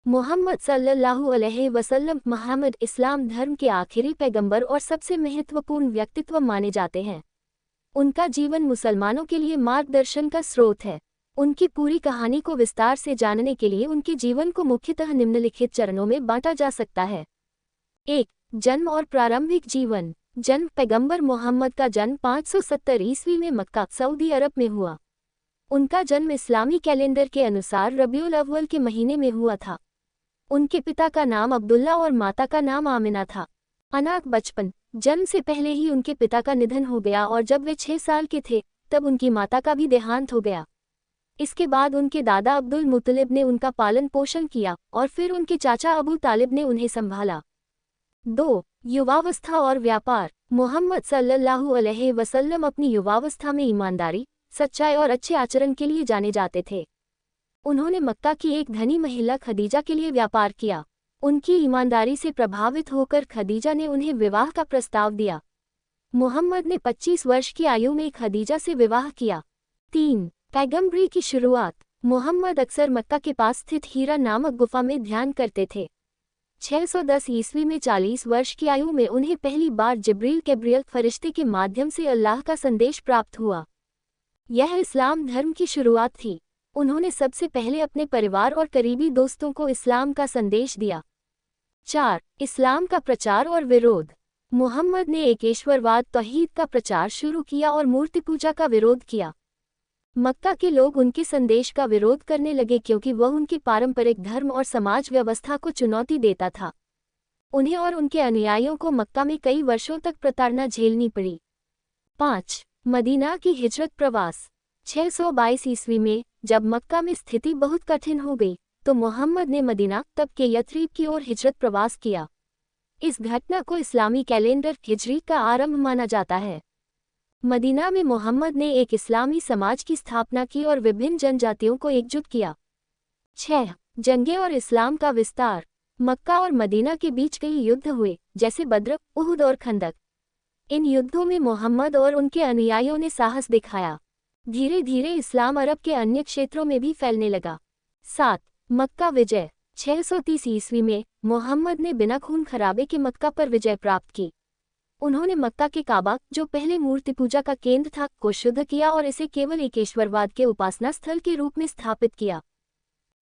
मोहम्मद सल्लल्लाहु अलैहि वसल्लम मोहम्मद इस्लाम धर्म के आखिरी पैगंबर और सबसे महत्वपूर्ण व्यक्तित्व माने जाते हैं। उनका जीवन मुसलमानों के लिए मार्गदर्शन का स्रोत है। उनकी पूरी कहानी को विस्तार से जानने के लिए उनके जीवन को मुख्यतः निम्नलिखित चरणों में बांटा जा सकता है। 1. जन्म और प्रारंभिक जीवन। जन्म। पैगंबर मोहम्मद का जन्म 570 ईस्वी में मक्का, सऊदी अरब में हुआ। उनका जन्म इस्लामी कैलेंडर के अनुसार रबीउल अव्वल के महीने में हुआ था। उनके पिता का नाम अब्दुल्ला और माता का नाम आमिना था। अनाथ बचपन। जन्म से पहले ही उनके पिता का निधन हो गया और जब वे 6 साल के थे तब उनकी माता का भी देहांत हो गया। इसके बाद उनके दादा अब्दुल मुत्तलिब ने उनका पालन पोषण किया और फिर उनके चाचा अबू तालिब ने उन्हें संभाला। 2. युवावस्था और व्यापार। मोहम्मद सल्लल्लाहु अलैहि वसल्लम अपनी युवावस्था में ईमानदारी, सच्चाई और अच्छे आचरण के लिए जाने जाते थे। उन्होंने मक्का की एक धनी महिला खदीजा के लिए व्यापार किया। उनकी ईमानदारी से प्रभावित होकर खदीजा ने उन्हें विवाह का प्रस्ताव दिया। मोहम्मद ने 25 वर्ष की आयु में खदीजा से विवाह किया। 3. पैगंबरी की शुरुआत। मोहम्मद अक्सर मक्का के पास स्थित हीरा नामक गुफा में ध्यान करते थे। 610 ईस्वी में 40 वर्ष की आयु में उन्हें पहली बार जिब्रील कैब्रियल फरिश्ते के माध्यम से अल्लाह का संदेश प्राप्त हुआ। यह इस्लाम धर्म की शुरुआत थी। उन्होंने सबसे पहले अपने परिवार और करीबी दोस्तों को इस्लाम का संदेश दिया। 4. इस्लाम का प्रचार और विरोध। मोहम्मद ने एकेश्वरवाद तौहीद का प्रचार शुरू किया और मूर्ति पूजा का विरोध किया। मक्का के लोग उनके संदेश का विरोध करने लगे क्योंकि वह उनकी पारंपरिक धर्म और समाज व्यवस्था को चुनौती देता था। उन्हें और उनके अनुयायियों को मक्का में कई वर्षों तक प्रताड़ना झेलनी पड़ी। 5. मदीना की हिजरत प्रवास। 622 ईस्वी में जब मक्का में स्थिति बहुत कठिन हो गई तो मोहम्मद ने मदीना, तब के यथरीब की ओर हिजरत प्रवास किया। इस घटना को इस्लामी कैलेंडर हिजरी का आरंभ माना जाता है। मदीना में मोहम्मद ने एक इस्लामी समाज की स्थापना की और विभिन्न जनजातियों को एकजुट किया। 6. जंगें और इस्लाम का विस्तार। मक्का और मदीना के बीच कई युद्ध हुए, जैसे बद्र, उहुद और खंदक। इन युद्धों में मोहम्मद और उनके अनुयायियों ने साहस दिखाया। धीरे धीरे इस्लाम अरब के अन्य क्षेत्रों में भी फैलने लगा। 7. मक्का विजय। 630 ईस्वी में मोहम्मद ने बिना खून खराबे के मक्का पर विजय प्राप्त की। उन्होंने मक्का के काबा, जो पहले मूर्ति पूजा का केंद्र था, को शुद्ध किया और इसे केवल एकेश्वरवाद के उपासना स्थल के रूप में स्थापित किया।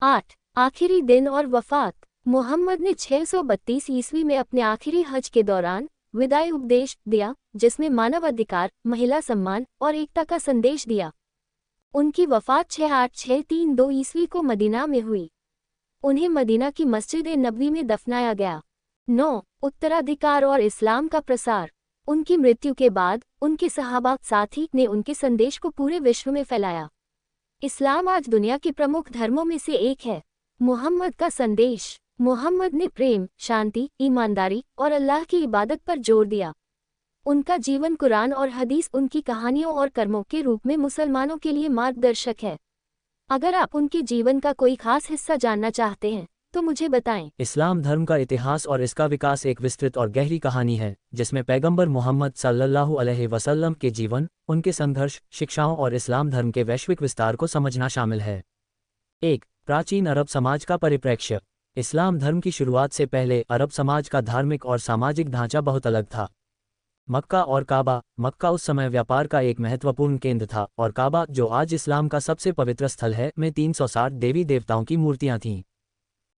8. आखिरी दिन और वफात। मोहम्मद ने 632 ईस्वी में अपने आखिरी हज के दौरान विदाई उपदेश दिया, जिसमें मानवाधिकार, महिला सम्मान और एकता का संदेश दिया। उनकी वफात 68632 ईस्वी को मदीना में हुई। उन्हें मदीना की मस्जिद ए नबवी में दफनाया गया। 9. उत्तराधिकार और इस्लाम का प्रसार। उनकी मृत्यु के बाद उनके सहाबा साथी ने उनके संदेश को पूरे विश्व में फैलाया। इस्लाम आज दुनिया के प्रमुख धर्मों में से एक है। मोहम्मद का संदेश। मोहम्मद ने प्रेम, शांति, ईमानदारी और अल्लाह की इबादत पर जोर दिया। उनका जीवन कुरान और हदीस उनकी कहानियों और कर्मों के रूप में मुसलमानों के लिए मार्गदर्शक है। अगर आप उनके जीवन का कोई खास हिस्सा जानना चाहते हैं तो मुझे बताएं। इस्लाम धर्म का इतिहास और इसका विकास एक विस्तृत और गहरी कहानी है, जिसमें पैगंबर मोहम्मद सल्लल्लाहु अलैहि वसल्लम के जीवन, उनके संघर्ष, शिक्षाओं और इस्लाम धर्म के वैश्विक विस्तार को समझना शामिल है। 1. प्राचीन अरब समाज का परिप्रेक्ष्य। इस्लाम धर्म की शुरुआत से पहले अरब समाज का धार्मिक और सामाजिक ढांचा बहुत अलग था। मक्का और काबा। मक्का उस समय व्यापार का एक महत्वपूर्ण केंद्र था और काबा, जो आज इस्लाम का सबसे पवित्र स्थल है, में 360 देवी देवताओं की मूर्तियां थीं।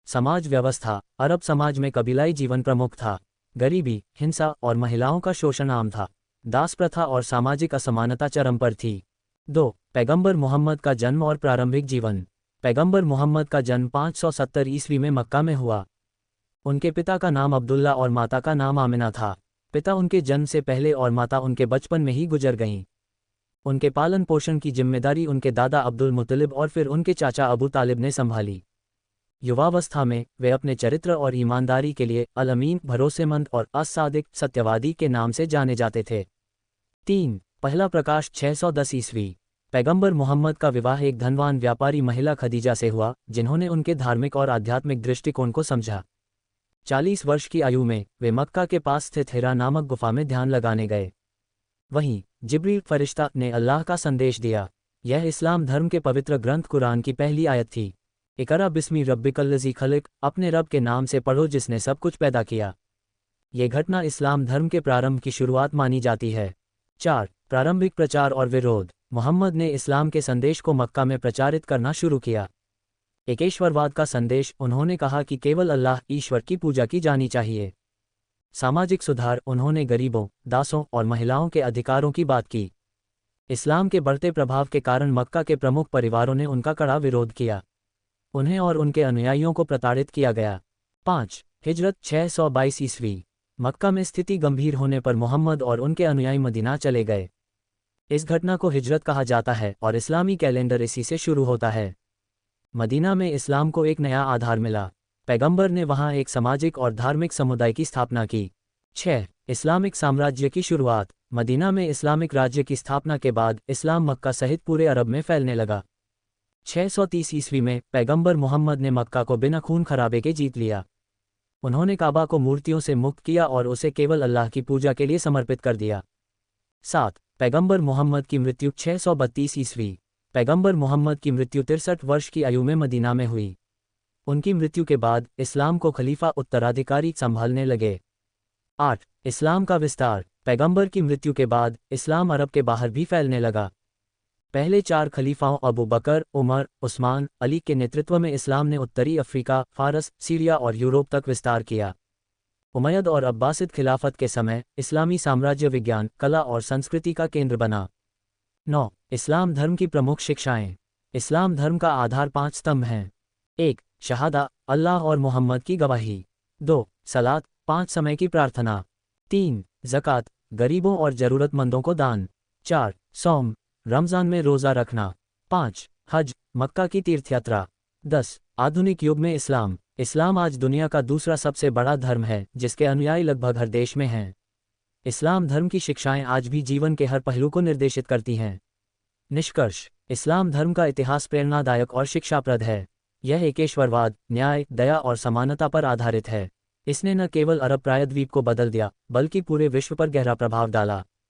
समाज व्यवस्था। अरब समाज में कबीलाई जीवन प्रमुख था। गरीबी, हिंसा और महिलाओं का शोषण आम था। दास प्रथा और सामाजिक असमानता चरम पर थी। 2. पैगंबर मोहम्मद का जन्म और प्रारंभिक जीवन। पैगंबर मोहम्मद का जन्म 570 ईस्वी में मक्का में हुआ। उनके पिता का नाम अब्दुल्ला और माता का नाम आमिना था। पिता उनके जन्म से पहले और माता उनके बचपन में ही गुजर गईं। उनके पालन पोषण की जिम्मेदारी उनके दादा अब्दुल मुत्तलिब और फिर उनके चाचा अबू तालिब ने संभाली। युवावस्था में वे अपने चरित्र और ईमानदारी के लिए अल-अमीन, भरोसेमंद और अस-सादिक, सत्यवादी के नाम से जाने जाते थे। 3. पहला प्रकाश 610 ईस्वी। पैगंबर मोहम्मद का विवाह एक धनवान व्यापारी महिला खदीजा से हुआ, जिन्होंने उनके धार्मिक और आध्यात्मिक दृष्टिकोण को समझा। 40 वर्ष की आयु में वे मक्का के पास स्थित हिरा नामक गुफा में ध्यान लगाने गए। वहीं जिब्रील फरिश्ता ने अल्लाह का संदेश दिया। यह इस्लाम धर्म के पवित्र ग्रंथ कुरान की पहली आयत थी। इकरा बिस्मी रब्बिकल्लज़ी खलक, अपने रब के नाम से पढ़ो जिसने सब कुछ पैदा किया। ये घटना इस्लाम धर्म के प्रारंभ की शुरुआत मानी जाती है। 4. प्रारंभिक प्रचार और विरोध। मोहम्मद ने इस्लाम के संदेश को मक्का में प्रचारित करना शुरू किया। एकेश्वरवाद का संदेश। उन्होंने कहा कि केवल अल्लाह ईश्वर की पूजा की जानी चाहिए। सामाजिक सुधार। उन्होंने गरीबों, दासों और महिलाओं के अधिकारों की बात की। इस्लाम के बढ़ते प्रभाव के कारण मक्का के प्रमुख परिवारों ने उनका कड़ा विरोध किया। उन्हें और उनके अनुयायियों को प्रताड़ित किया गया। 5. हिजरत 622 ईस्वी। मक्का में स्थिति गंभीर होने पर मोहम्मद और उनके अनुयायी मदीना चले गए। इस घटना को हिजरत कहा जाता है और इस्लामी कैलेंडर इसी से शुरू होता है। मदीना में इस्लाम को एक नया आधार मिला। पैगंबर ने वहां एक सामाजिक और धार्मिक समुदाय की स्थापना की। 6. इस्लामिक साम्राज्य की शुरुआत। मदीना में इस्लामिक राज्य की स्थापना के बाद इस्लाम मक्का सहित पूरे अरब में फैलने लगा। 630 ईस्वी में पैगंबर मोहम्मद ने मक्का को बिना खून खराबे के जीत लिया। उन्होंने काबा को मूर्तियों से मुक्त किया और उसे केवल अल्लाह की पूजा के लिए समर्पित कर दिया। 7. पैगंबर मोहम्मद की मृत्यु 632 ईस्वी। पैगंबर मोहम्मद की मृत्यु 63 वर्ष की आयु में मदीना में हुई। उनकी मृत्यु के बाद इस्लाम को खलीफा उत्तराधिकारी संभालने लगे। 8. इस्लाम का विस्तार। पैगंबर की मृत्यु के बाद इस्लाम अरब के बाहर भी फैलने लगा। पहले 4 खलीफाओं अबू बकर, उमर, उस्मान, अली के नेतृत्व में इस्लाम ने उत्तरी अफ्रीका, फारस, सीरिया और यूरोप तक विस्तार किया। उमय्यद और अब्बासिद खिलाफत के समय इस्लामी साम्राज्य विज्ञान, कला और संस्कृति का केंद्र बना। 9. इस्लाम धर्म की प्रमुख शिक्षाएं। इस्लाम धर्म का आधार 5 स्तंभ हैं। 1. शहादा, अल्लाह और मोहम्मद की गवाही। 2. सलात, 5 समय की प्रार्थना। 3. ज़कात, गरीबों और ज़रूरतमंदों को दान। 4. सौम, रमज़ान में रोज़ा रखना। 5. हज, मक्का की तीर्थयात्रा। 10. आधुनिक युग में इस्लाम। इस्लाम आज दुनिया का दूसरा सबसे बड़ा धर्म है जिसके अनुयायी लगभग हर देश में हैं। इस्लाम धर्म की शिक्षाएं आज भी जीवन के हर पहलू को निर्देशित करती हैं। निष्कर्ष। इस्लाम धर्म का इतिहास प्रेरणादायक और शिक्षाप्रद है। यह एकेश्वरवाद, न्याय, दया और समानता पर आधारित है। इसने न केवल अरब प्रायद्वीप को बदल दिया बल्कि पूरे विश्व पर गहरा प्रभाव डाला।